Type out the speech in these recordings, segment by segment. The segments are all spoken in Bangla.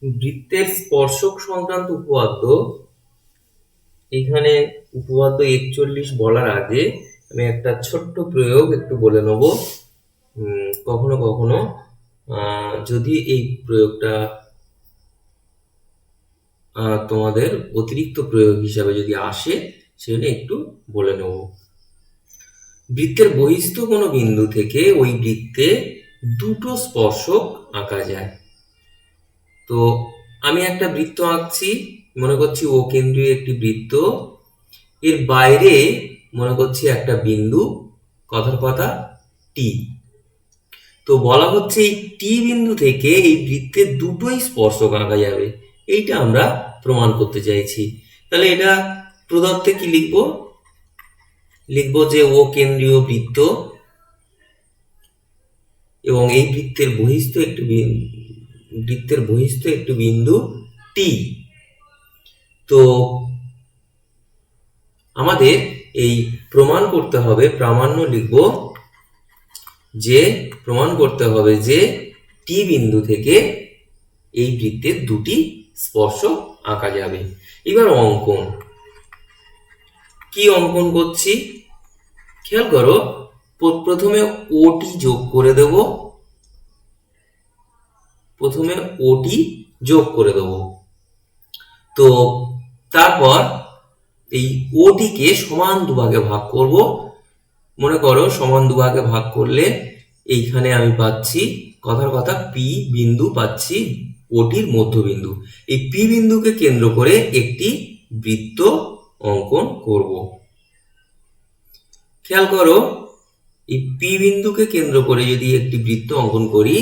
বৃত্তের স্পর্শক সংক্রান্ত উপপাদ্য। এখানে উপপাদ্য 41 বলার আগে আমি একটা ছোট্ট প্রয়োগ একটু বলে নেব। কখনো কখনো যদি এই প্রয়োগটা তোমাদের অতিরিক্ত প্রয়োগ হিসাবে যদি আসে, সেজন্য একটু বলে নেব। বৃত্তের বহিস্থ কোনো বিন্দু থেকে ওই বৃত্তে দুটো স্পর্শক আঁকা যায়। তো আমি একটা বৃত্ত আঁকছি, মনে করছি ও কেন্দ্রীয় একটি বৃত্ত। এর বাইরে মনে করছি একটা বিন্দু, কথার কথা টি। তো বলা হচ্ছে এই টি বিন্দু থেকে এই বৃত্তের দুটোই স্পর্শক আঁকা যাবে, এইটা আমরা প্রমাণ করতে চাইছি। তাহলে এটা প্রদত্তে কি লিখবো? লিখবো যে ও কেন্দ্রীয় বৃত্ত এবং এই বৃত্তের বহিস্থ একটি বিন্দু টি। তো আমাদের এই প্রমাণ করতে হবে, প্রামাণ্য লিখব যে প্রমাণ করতে হবে যে টি বিন্দু থেকে এই বৃত্তের দুটি স্পর্শক আঁকা যাবে। এবার অঙ্কন, কি অঙ্কন করছি খেয়াল করো। প্রথমে ওটি যোগ করে দেব, তো তারপর এই ওটিকে সমান দুভাগে ভাগ করব। মনে করো সমান দুভাগে ভাগ করলে এইখানে আমি পাচ্ছি, কথার কথা পি বিন্দু পাচ্ছি, ওটির মধ্যবিন্দু। এই পি বিন্দুকে কেন্দ্র করে একটি বৃত্ত অঙ্কন করব। খেয়াল করো, এই পি বিন্দুকে কেন্দ্র করে যদি একটি বৃত্ত অঙ্কন করি,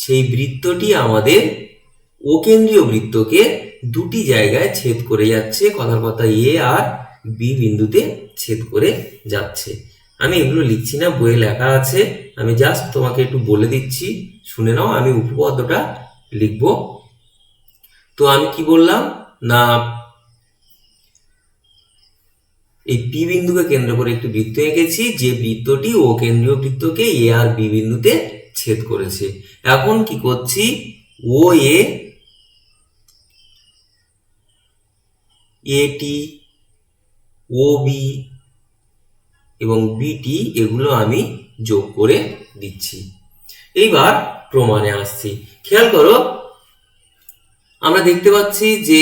সেই বৃত্তটি আমাদের ও কেন্দ্রীয় বৃত্তকে দুটি জায়গায় ছেদ করে যাচ্ছে, কথার কথা এ আর বি বিন্দুতে ছেদ করে যাচ্ছে। আমি এগুলো লিখছি না, বইয়ে লেখা আছে, আমি জাস্ট তোমাকে একটু বলে দিচ্ছি, শুনে নাও। আমি উপপাদ্যটা লিখব। তো আমি কি বললাম না, এই পি বিন্দুকে কেন্দ্র করে একটি বৃত্ত এঁকেছি, যে বৃত্তটি ও কেন্দ্রীয় বৃত্তকে এ আর বি বিন্দুতে ছেদ করেছে। এখন কি করছি, ও এটি, ও বি এবং বিটি, এগুলো আমি যোগ করে দিচ্ছি। এইবার প্রমাণে আসছি। খেয়াল করো, আমরা দেখতে পাচ্ছি যে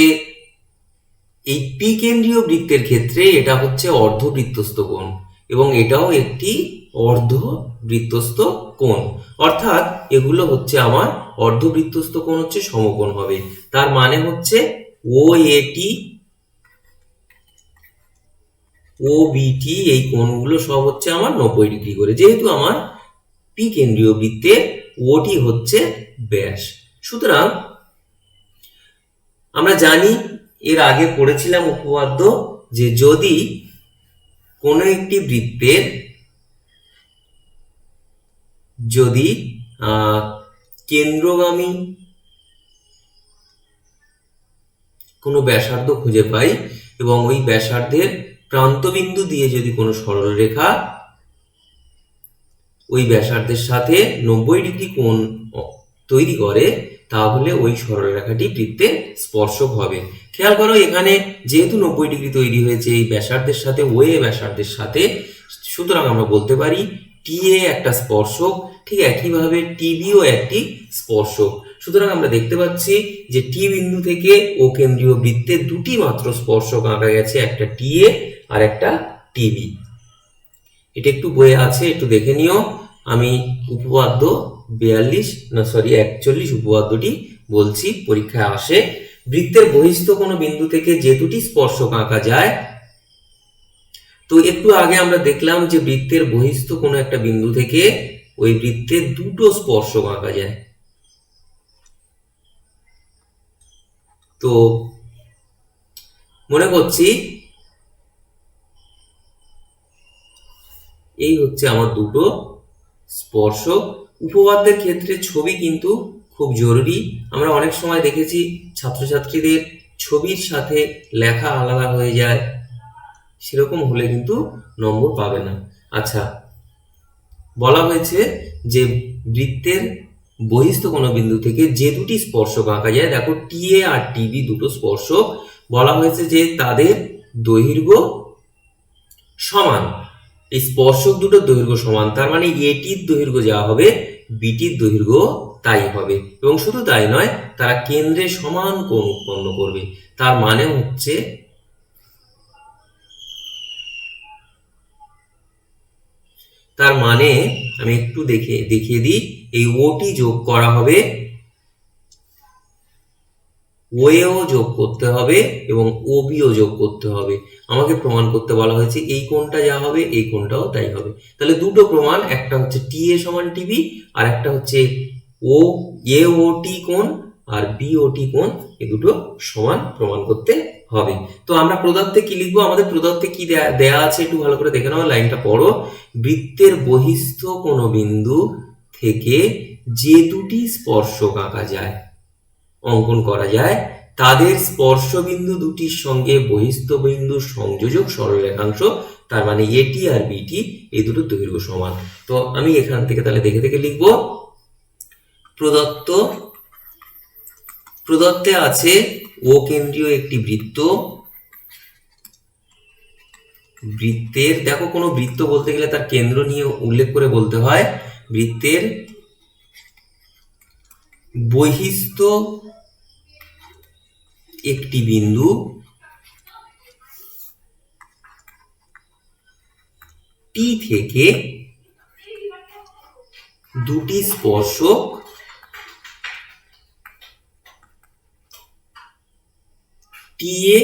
এই পি কেন্দ্রীয় বৃত্তের ক্ষেত্রে এটা হচ্ছে অর্ধবৃত্তস্থ কোণ এবং এটাও একটি অর্ধবৃত্তস্থ কোণ, অর্থাৎ এগুলো হচ্ছে আমার অর্ধবৃত্তস্থ কোণ হচ্ছে সমকোণ হবে। তার মানে হচ্ছে ও এটি, ও বিটি, এই কোণগুলো সব হচ্ছে আমার 90 ডিগ্রি করে, যেহেতু আমার পি কেন্দ্রীয় বৃত্তের ওটি হচ্ছে ব্যাস। সুতরাং আমরা জানি, এর আগে পড়েছিলাম উপপাদ্য, যে যদি কোনো একটি বৃত্তের যদি কেন্দ্রগামী কোনো ব্যাসার্ধ খুঁজে পাই এবং ওই ব্যাসার্ধের প্রান্তবিন্দু দিয়ে যদি কোনো সরলরেখা ওই ব্যাসার্ধের সাথে 90 ডিগ্রি কোণ তৈরি করে, তাহলে ওই সরলরেখাটি বৃত্তের স্পর্শক হবে। খেয়াল করো, এখানে যেহেতু 90 ডিগ্রি তৈরি হয়েছে এই ব্যাসার্ধের সাথে, ওয়ে ব্যাসার্ধের সাথে, সুতরাং আমরা বলতে পারি টি এ একটা স্পর্শক, ঠিক একইভাবে টিবিও একটি স্পর্শক। সুতরাং আমরা দেখতে পাচ্ছি যে টি বিন্দু থেকে ও কেন্দ্রীয় বৃত্তে দুটি মাত্র স্পর্শক আঁকা গেছে, একটা টি এ আর একটা টিবি। এটা একটু বইয়ে আছে, একটু দেখে নিও। আমি উপপাদ্য 41 উপপাদ্যটি বলছি, পরীক্ষায় আসে। বৃত্তের বহিস্থ কোনো বিন্দু থেকে যে দুটি স্পর্শক আঁকা যায়, তো একটু আগে আমরা দেখলাম যে বৃত্তের বহিস্থ কোনো একটা বিন্দু থেকে ওই বৃত্তের দুটো স্পর্শক আঁকা যায়। তো মনে করছি এই হচ্ছে আমার দুটো স্পর্শক। উপপাদ্যের ক্ষেত্রে ছবি কিন্তু খুব জরুরি। আমরা অনেক সময় দেখেছি ছাত্রছাত্রীদের ছবির সাথে লেখা আলাদা হয়ে যায়, সেরকম হলে কিন্তু নম্বর পাবে না। আচ্ছা, বলা হয়েছে যে বৃত্তের বহিস্থ কোনো বিন্দু থেকে যে দুটি স্পর্শক আঁকা যায়, দেখো টিএ আর টিবি দুটো স্পর্শক, বলা হয়েছে যে তাদের দৈর্ঘ্য সমান। এই স্পর্শক দুটোর দৈর্ঘ্য সমান, তার মানে এটির দৈর্ঘ্য যা হবে বিটির দৈর্ঘ্য তাই হবে। এবং শুধু তাই নয়, তারা কেন্দ্রে সমান কোণ উৎপন্ন করবে। তার মানে হচ্ছে আমি একটু দেখিয়ে দিই, এই ওটি যোগ করা হবে, ওয়েও যোগ করতে হবে এবং ওবিও যোগ করতে হবে। আমাকে প্রমাণ করতে বলা হয়েছে এই কোণটা যা হবে এই কোণটাও তাই হবে। তাহলে দুটো প্রমাণ, একটা হচ্ছে টি এ সমান টিবি, আর একটা হচ্ছে ও এ ও টি কোণ আর বি ও টি কোণ, এই দুটো সমান প্রমাণ করতে হবে। তো আমরা প্রদত্তে কি লিখবো? আমাদের প্রদত্তে কি দেয়া আছে একটু ভালো করে দেখে নাও, লাইনটা পড়ো। বৃত্তের বহিস্থ কোনো বিন্দু থেকে যে দুটি স্পর্শক আঁকা যায়, অঙ্কন করা যায়, তাদের স্পর্শ বিন্দু দুটির সঙ্গে বহিস্থ বিন্দুর সংযোজক সরলরেখাংশ, তার মানে এটি আর বিটি, এই দুটো দৈর্ঘ্য সমান। তো আমি এখান থেকে তাহলে দেখে দেখে লিখব। প্রদত্তে আছে ও কেন্দ্রীয় একটি বৃত্ত। বৃত্তের, দেখো কোনো বৃত্ত বলতে গেলে তার কেন্দ্র নিয়ে উল্লেখ করে বলতে হয়। বৃত্তের বহিস্থ একটি বিন্দু টি থেকে দুটি স্পর্শক টিএ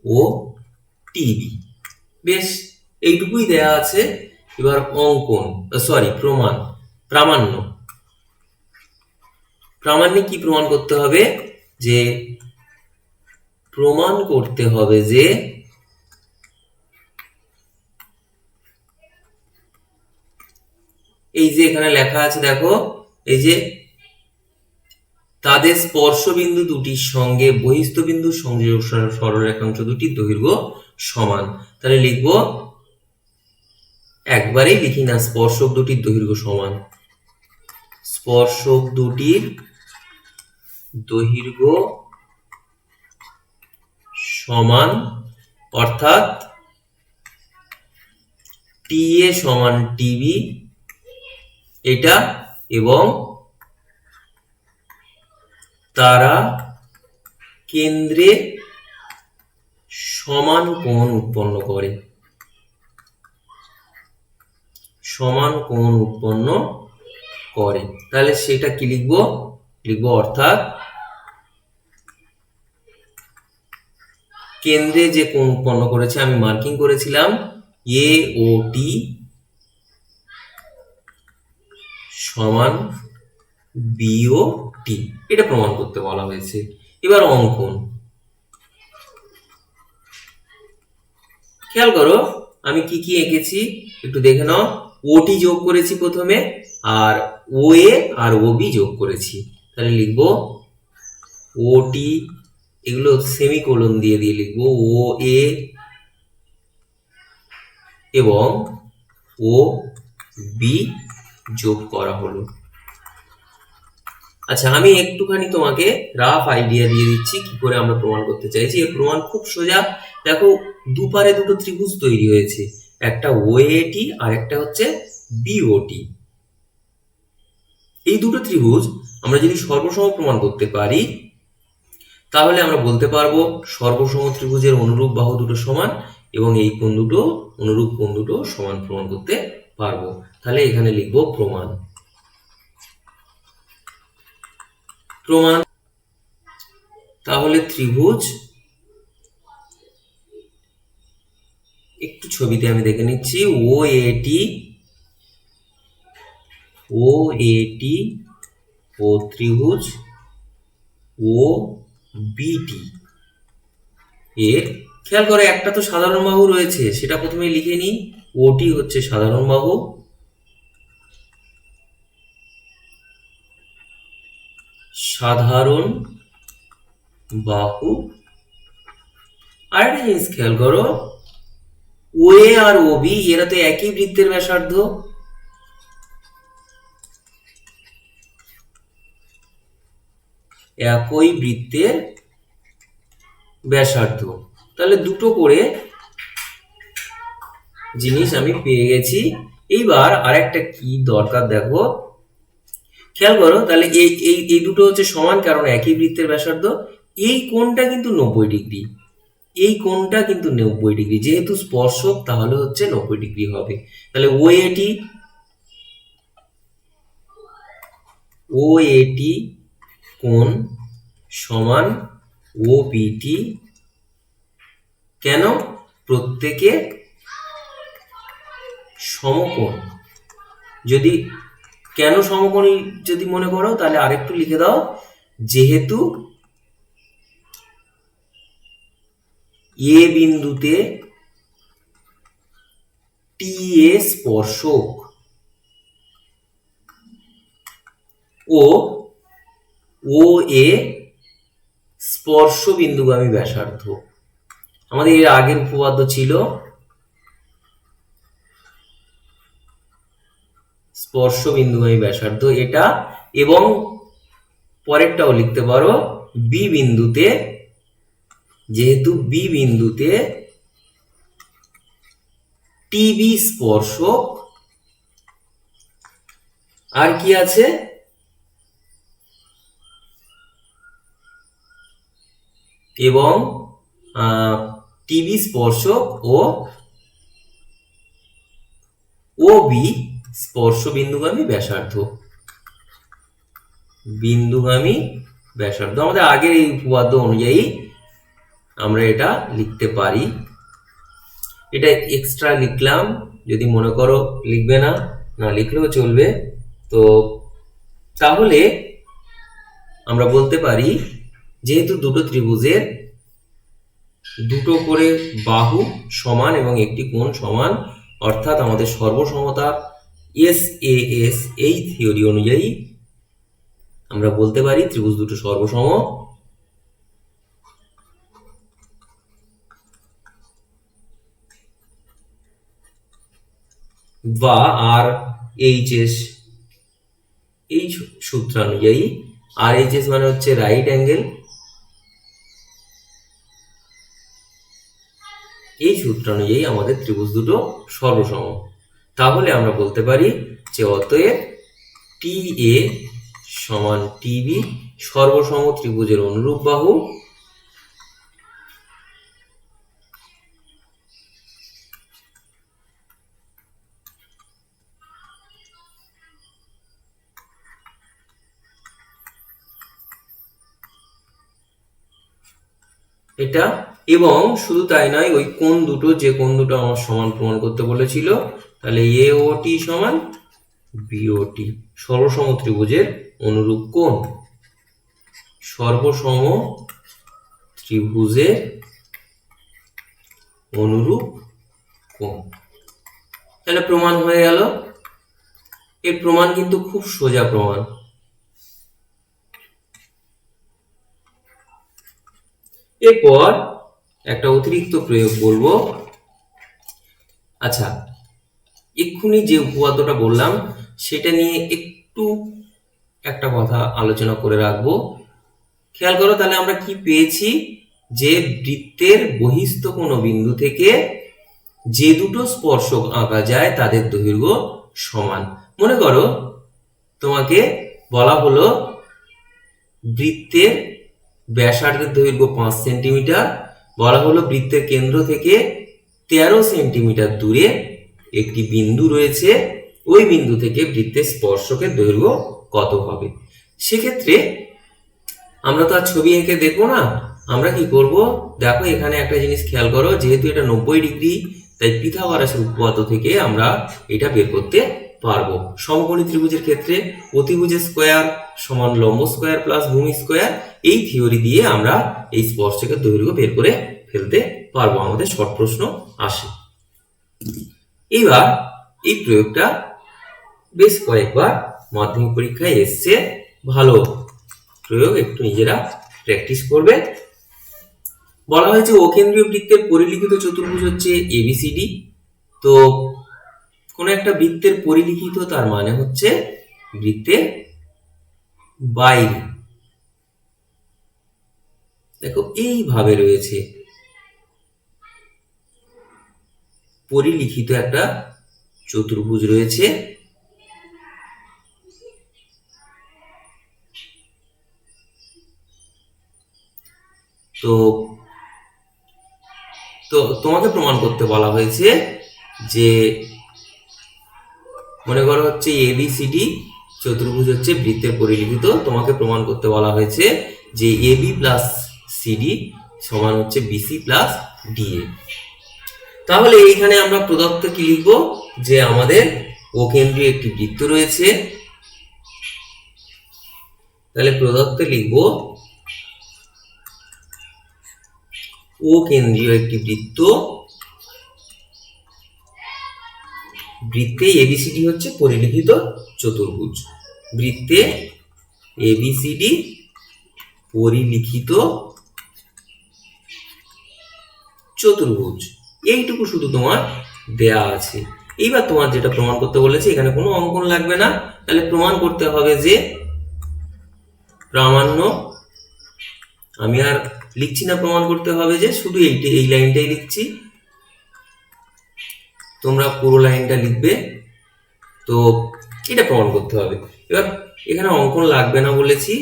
ও টিবি, বেশ এইটুকুই দেয়া আছে। এবার প্রামাণ্যে কি প্রমাণ করতে হবে? যে প্রমাণ করতে হবে যে এই যে এখানে লেখা আছে, দেখো এই যে তাদের স্পর্শ বিন্দু দুটির সঙ্গে বহিস্থ বিন্দু সংযোজক সরলরেখাংশ দুটির দৈর্ঘ্য সমান। তাহলে লিখবো, একবারেই লিখি না, স্পর্শক দুটির দৈর্ঘ্য সমান। স্পর্শক দুটির দৈর্ঘ্য সমান, অর্থাৎ টি এ সমান টিবি এটা, এবং তারা কেন্দ্রে সমান কোণ উৎপন্ন করে। তাহলে সেটা কি লিখবো? অর্থাৎ কেন্দ্রে যে কোণ উৎপন্ন করেছে, আমি মার্কিং করেছিলাম এ ও টি সমান বিও টি, এটা প্রমাণ করতে বলা হয়েছে। এবার অঙ্কন, খেয়াল করো আমি কি কি এঁকেছি একটু দেখে নাও। ওটি যোগ করেছি প্রথমে, আর ও এ আর ও বি যোগ করেছি। তাহলে লিখবো ওটি, এগুলো সেমিকোলন দিয়ে লিখবো, ও এ এবং ও বি যোগ করা হলো। আচ্ছা, আমি একটুখানি তোমাকে রাফ আইডিয়া দিয়ে দিচ্ছি কি করে আমরা প্রমাণ করতে চাইছি। এর প্রমাণ খুব সোজা। দেখো দুপারে দুটো ত্রিভুজ তৈরি হয়েছে, একটা ওএটি আর একটা হচ্ছে বিওটি। এই দুটো ত্রিভুজ আমরা যদি সর্বসম প্রমাণ করতে পারি, তাহলে আমরা বলতে পারবো সর্বসম ত্রিভুজের অনুরূপ বাহু দুটো সমান, এবং এই কোণ দুটো অনুরূপ কোণ দুটো সমান প্রমাণ করতে পারবো। তাহলে এখানে লিখবো প্রমাণ। তাহলে ত্রিভুজ, একটু ছবিতে আমি দেখে নিচ্ছি, ও এটি ও ত্রিভুজ ও বিটি এর, খেয়াল করে একটা তো সাধারণ বাহু রয়েছে, সেটা প্রথমে লিখে নিই। ওটি হচ্ছে সাধারণ বাহু, আর একটা জিনিস খেয়াল করো, ও এ আর ও বি এরা তো একই বৃত্তের ব্যাসার্ধ, একই বৃত্তের ব্যাসার্ধ। তাহলে দুটো করে জিনিস আমি পেয়ে গেছি। এইবার আরেকটা কি দরকার দেখো, খেয়াল করো। তাহলে এই এই এই দুটো হচ্ছে সমান, কারণ একই বৃত্তের ব্যাসার্ধ। এই কোণটা কিন্তু 90 ডিগ্রি, এই কোণটা কিন্তু 90 ডিগ্রি, যেহেতু স্পর্শক তাহলে হচ্ছে 90 ডিগ্রি হবে। তাহলে ও এটি কোণ সমান ও বিটি, কেন? প্রত্যেকে সমকোণ। যদি কেন সমকোণ যদি মনে করো, তাহলে আরেকটু লিখে দাও, যেহেতু এ বিন্দুতে টি এ স্পর্শক ও ও এ স্পর্শ বিন্দুগামী ব্যাসার্ধ। আমাদের এর আগের উপপাদ্য ছিল স্পর্শ বিন্দুগামী ব্যাসার্ধ এটা, এবং পরেরটাও লিখতে পারো, বি বিন্দুতে, যেহেতু বি বিন্দুতে টিবি স্পর্শক, আর কি আছে, এবং টিবি স্পর্শক ও বি স্পর্শ বিন্দুগামী ব্যাসার্ধ। আমাদের আগের এই উপপাদ্য অনুযায়ী আমরা এটা লিখতে পারি। এটা এক্সট্রা লিখলাম, যদি মনে করো লিখবে না, না লিখলেও চলবে। তো তাহলে আমরা বলতে পারি, যেহেতু দুটো ত্রিভুজের দুটো করে বাহু সমান এবং একটি কোণ সমান, অর্থাৎ আমাদের সর্বসমতা SAS এই থিওরি অনুযায়ী আমরা বলতে পারি ত্রিভুজ দুটো সর্বসম। বা RHS এই সূত্রানুযায়ী, RHS মানে হচ্ছে রাইট অ্যাঙ্গেল, এই সূত্রানুযায়ী আমাদের ত্রিভুজ দুটো সর্বসম। তাহলে আমরা বলতে পারি যে অতএব TA সমান TB সর্বসম ত্রিভুজের অনুরূপ বাহু, এটা। এবং শুধু তাই নয়, ওই কোণ দুটো, যে কোণ দুটো আমার সমান প্রমাণ করতে বলেছিল, তাহলে AOT সমান BOT সর্বসম ত্রিভুজের অনুরূপ কোণ, সর্বসম ত্রিভুজের অনুরূপ কোণ। তাহলে প্রমাণ হয়ে গেল। এর প্রমাণ কিন্তু খুব সোজা প্রমাণ। এরপর একটা অতিরিক্ত প্রয়োগ বলবো। আচ্ছা, এক্ষুনি যে উপপাদ্যটা বললাম সেটা নিয়ে একটু একটা কথা আলোচনা করে রাখবো। খেয়াল করো, তাহলে আমরা কি পেয়েছি, যে বৃত্তের বহিস্থ কোনো বিন্দু থেকে যে দুটো স্পর্শক আঁকা যায় তাদের দৈর্ঘ্য সমান। মনে করো তোমাকে বলা হলো বৃত্তের ব্যাসার্ধের দৈর্ঘ্য 5 সেন্টিমিটার, বলা হলো বৃত্তের কেন্দ্র থেকে 13 সেন্টিমিটার দূরে একটি বিন্দু রয়েছে, ওই বিন্দু থেকে বৃত্তের স্পর্শকের দৈর্ঘ্য কত হবে। সেক্ষেত্রে আমরা তো আর ছবি এঁকে দেখবো না, আমরা কি করব, দেখো এখানে একটা জিনিস খেয়াল করো, যেহেতু এটা 90 ডিগ্রি, তাই পিথাগোরাসের উপপাদ্য থেকে আমরা এটা বের করতে পারবো। সমকোণী ত্রিভুজের ক্ষেত্রে অতিভুজের স্কয়ার সমান লম্ব স্কয়ার প্লাস ভূমি স্কয়ার, এই থিওরি দিয়ে আমরা এই স্পর্শকের দৈর্ঘ্য বের করে ফেলতে পারবো, আমাদের শর্ট প্রশ্ন আসে। এবার এই প্রয়োগটা বেশ কয়েকবার মাধ্যমিক পরীক্ষায় এসছে, ভালো প্রয়োগ, একটু নিজেরা প্র্যাকটিস করবে। বলা হয়েছে অকেন্দ্রীয় বৃত্তের পরিলিখিত চতুর্ভুজ হচ্ছে ABCD। তো কোন একটা বৃত্তের পরিলিখিত, তার মানে হচ্ছে বৃত্তের বাইরে। দেখো এইভাবে রয়েছে, পরিলিখিত একটা চতুর্ভুজ রয়েছে। তো তো তোমাকে প্রমাণ করতে বলা হয়েছে যে মনে করো হচ্ছে এবিসিডি চতুর্ভুজ হচ্ছে বৃত্তের পরিলিখিত, তোমাকে প্রমাণ করতে বলা হয়েছে যে এবি প্লাস সিডি সমান হচ্ছে বিসি প্লাস ডিএ। তাহলে এইখানে আমরা প্রদত্ত কি লিখবো, যে আমাদের ও কেন্দ্রীয় একটি বৃত্ত রয়েছে। তাহলে প্রদত্ত লিখবো ও কেন্দ্রীয় একটি বৃত্ত, বৃত্তে এবিসিডি হচ্ছে পরিলিখিত চতুর্ভুজ, বৃত্তে এবিসিডি পরিলিখিত চতুর্ভুজ, এইটুকু শুধু তোমার দেয়া আছে। এইবার তোমার যেটা প্রমাণ করতে বলেছে, এখানে কোনো অঙ্কন লাগবে না, তাহলে প্রমাণ করতে হবে যে প্রামাণ্য, আমি আর লিখছি না, প্রমাণ করতে হবে যে শুধু এই লাইনটাই লিখছি, তোমরা পুরো লাইনটা লিখবে। তো এটা প্রমাণ করতে হবে। এবার এখানে অঙ্কন লাগবে না বলেছি,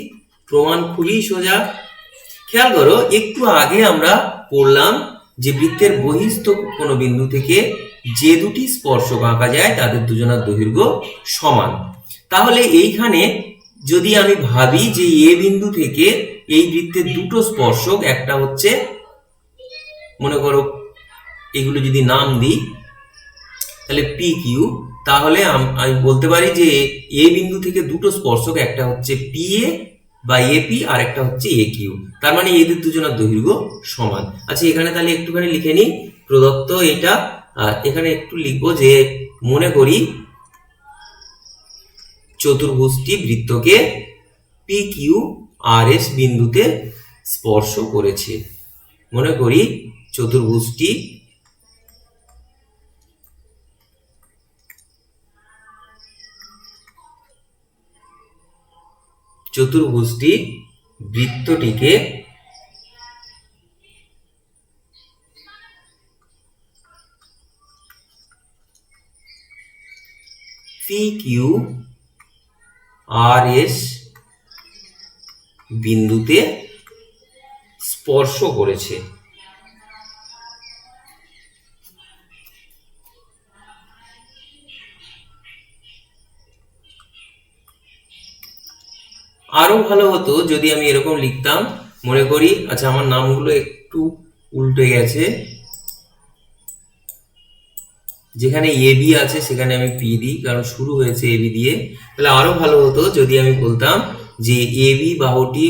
প্রমাণ খুবই সোজা। খেয়াল করো, একটু আগে আমরা পড়লাম যে বৃত্তের বহিস্থ কোনো বিন্দু থেকে যে দুটি স্পর্শক আঁকা যায় তাদের দুজনের দৈর্ঘ্য সমান। তাহলে এইখানে যদি আমি ভাবি যে এ বিন্দু থেকে এই বৃত্তের দুটো স্পর্শক, একটা হচ্ছে মনে করো এগুলো যদি নাম দিই তাহলে পি কিউ, তাহলে আমি বলতে পারি যে এ বিন্দু থেকে দুটো স্পর্শক, একটা হচ্ছে পি এ বা এপি আর একটা হচ্ছে এ কিউ, তার মানে এদের দুজনের দৈর্ঘ্য সমান। আচ্ছা এখানে তাহলে একটুখানি লিখে নিই প্রদত্ত এটা, আর এখানে একটু লিখবো যে মনে করি চতুর্ভুজটি বৃত্তকে পি কিউ আর এস বিন্দুতে স্পর্শ করেছে। মনে করি চতুর্ভুজটি বৃত্তটিকে পি কিউ আর এস বিন্দুতে স্পর্শ করেছে। আরো ভালো হতো যদি আমি এরকম লিখতাম, মনে করি, আচ্ছা আমার নামগুলো একটু উল্টে গেছে, যেখানে এবি আছে সেখানে আমি পি দিই, কারণ শুরু হয়েছে এবি দিয়ে। তাহলে আরো ভালো হতো যদি আমি বলতাম যে এবি বাহুটি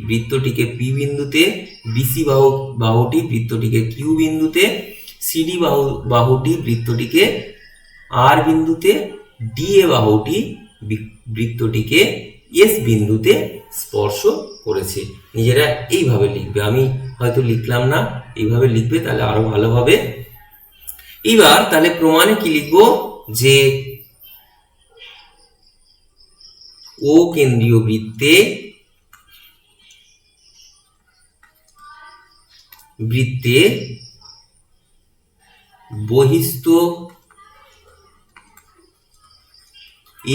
বৃত্তটিকে পি বিন্দুতে, বিসি বাহুটি বৃত্তটিকে কিউ বিন্দুতে, সিডি বাহুটি বৃত্তটিকে আর বিন্দুতে, ডিএ বাহুটি বৃত্তটিকে এস বিন্দুতে স্পর্শ করেছে। নিজেরা এইভাবে লিখবে, আমি হয়তো লিখলাম না, এইভাবে লিখবে তাহলে আরো ভালো হবে। এবার তাহলে প্রমাণে কি লিখবো, যে ও কেন্দ্রীয় বৃত্তে বহিস্থ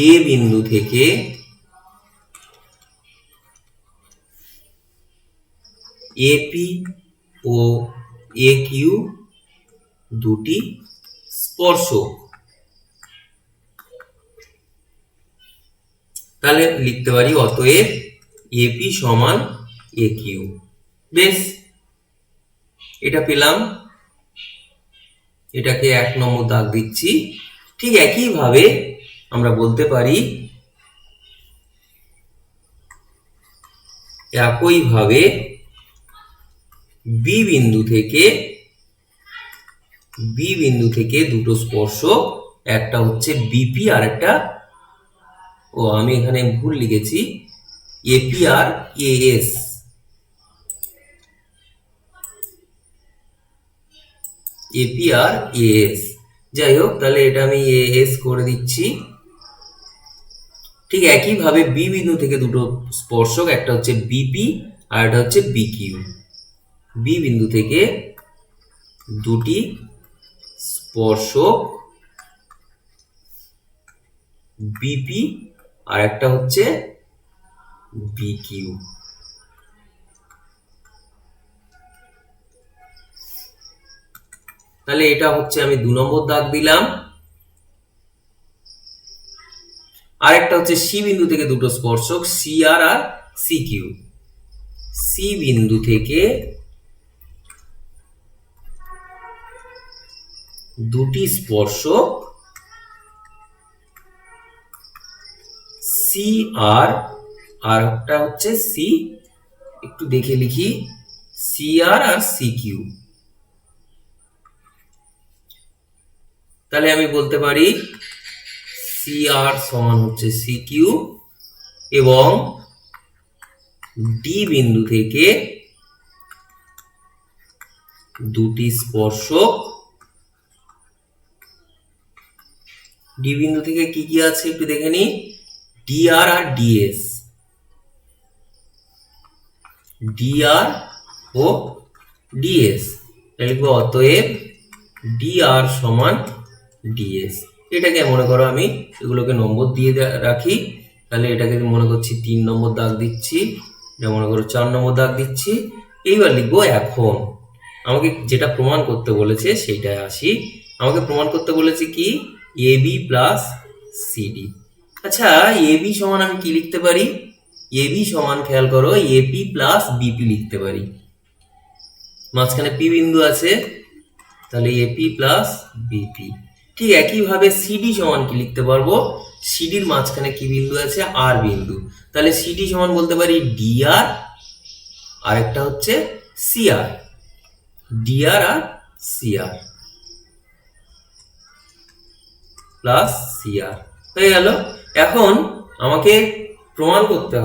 এ বিন্দু থেকে এপি ও এ কিউ দুটি স্পর্শক। তাহলে লিখতে পারি অতএব এপি সমান এ কিউ। বেশ, এটা পেলাম, এটাকে 1 নম্বর দাগ দিচ্ছি। ঠিক একইভাবে আমরা বলতে পারি, একইভাবে বি বিন্দু থেকে দুটো স্পর্শক, একটা হচ্ছে বিপি আর একটা, আমি এখানে ভুল লিখেছি, এপি আর এএস, এপি আর এএস, যাই হোক তাহলে এটা আমি এএস করে দিচ্ছি। ঠিক একইভাবে বি বিন্দু থেকে দুটো স্পর্শক, একটা হচ্ছে বিপি আর এটা হচ্ছে বি কিউ। বি বিন্দু থেকে দুটি স্পর্শক বিপি আর একটা হচ্ছে বি কিউ। তাহলে এটা হচ্ছে আমি 2 নম্বর দাগ দিলাম। আর একটা হচ্ছে সি বিন্দু থেকে দুটো স্পর্শক সি আর সি কিউ। সি বিন্দু থেকে দুটি স্পর্শক সি আর একটা হচ্ছে সি, একটু দেখে লিখি, সি আর সি কিউ। তাহলে আমি বলতে পারি সি আর সমান হচ্ছে সি কিউ এবং ডি বিন্দু থেকে দুটি স্পর্শক, ডি বিন্দু থেকে কি কি আছে একটু দেখে নি, ডিআর আর ডিএস। ডিআর ও ডিএস লিখবো, অতএব ডিআর সমান ডিএস। এটাকে মনে করো আমি এগুলোকে নম্বর দিয়ে রাখি। তাহলে এটাকে মনে করছি 3 নম্বর দাগ দিচ্ছি, এটা মনে করো 4 নম্বর দাগ দিচ্ছি। এইবার লিখবো এখন আমাকে যেটা প্রমাণ করতে বলেছে সেইটাই আসি। আমাকে প্রমাণ করতে বলেছে কি, এবি প্লাস সিডি। আচ্ছা, এবি সমান আমি কি লিখতে পারি, এবি সমান খেয়াল করো এপি প্লাস বিপি লিখতে পারি। মাঝখানে পি বিন্দু আছে, তাহলে এপি প্লাস বিপি। ঠিক একইভাবে সিডি সমান কি লিখতে পারবো, সিডির মাঝখানে কি বিন্দু আছে, আর বিন্দু। তাহলে সিডি সমান বলতে পারি ডিআর আর একটা হচ্ছে সিআর, ডিআর আর সিআর প্লাস সিআর হয়ে গেল। এখন আমাকে প্রমাণ করতে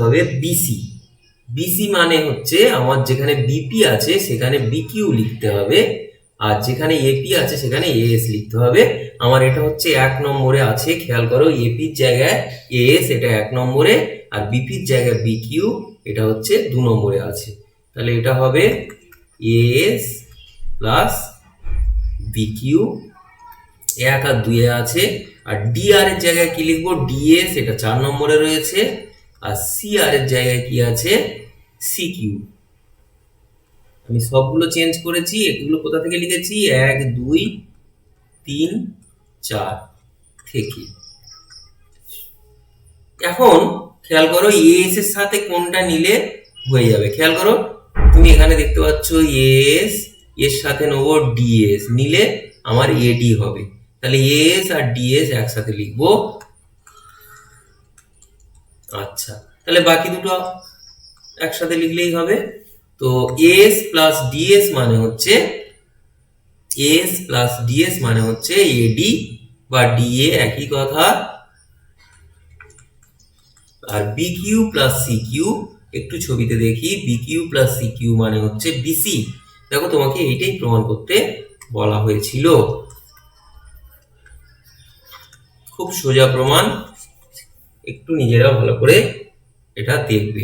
হবে বিসি। বিসি মানে হচ্ছে আমার যেখানে বিপি আছে সেখানে বিকিউ লিখতে হবে, আর যেখানে এপি আছে সেখানে এএস লিখতে হবে। আমার এটা হচ্ছে 1 নম্বরে আছে, খেয়াল করো এপির জায়গায় এএস এটা 1 নম্বরে, আর বিপির জায়গায় বিকিউ এটা হচ্ছে 2 নম্বরে আছে। তাহলে এটা হবে এএস প্লাস বিকিউ, 1 আর 2 আছে। আর ডিআর এর জায়গায় কি লিখবো, ডিএস এটা 4 নম্বরে রয়েছে, আর সিআর এর জায়গায় কি আছে, সিকিউ। আমি সবগুলো চেঞ্জ করেছি। এগুলো কোথা থেকে লিখেছি, 1 2 3 4 থেকে। এখন খেয়াল করো এএস এর সাথে কোনটা নিলে হয়ে যাবে। খেয়াল করো তুমি এখানে দেখতে পাচ্ছ এএস এর সাথে নেবো ডিএস, নিলে আমার এডি হবে। তাহলে এএস আর ডিএস একসাথে লিখবো। আচ্ছা, তাহলে বাকি দুটো একসাথে লিখলেই হবে। তো এস প্লাস ডিএস মানে হচ্ছে এডি বা ডিএ, একই কথা। আর বিকিউ প্লাস সিকিউ, একটু ছবিতে দেখি, বিকিউ প্লাস সিকিউ মানে হচ্ছে বিসি। দেখো তোমাকে এইটাই প্রমাণ করতে বলা হয়েছিল। খুব সোজা প্রমাণ, একটু নিজেরা ভালো করে এটা দেখবে।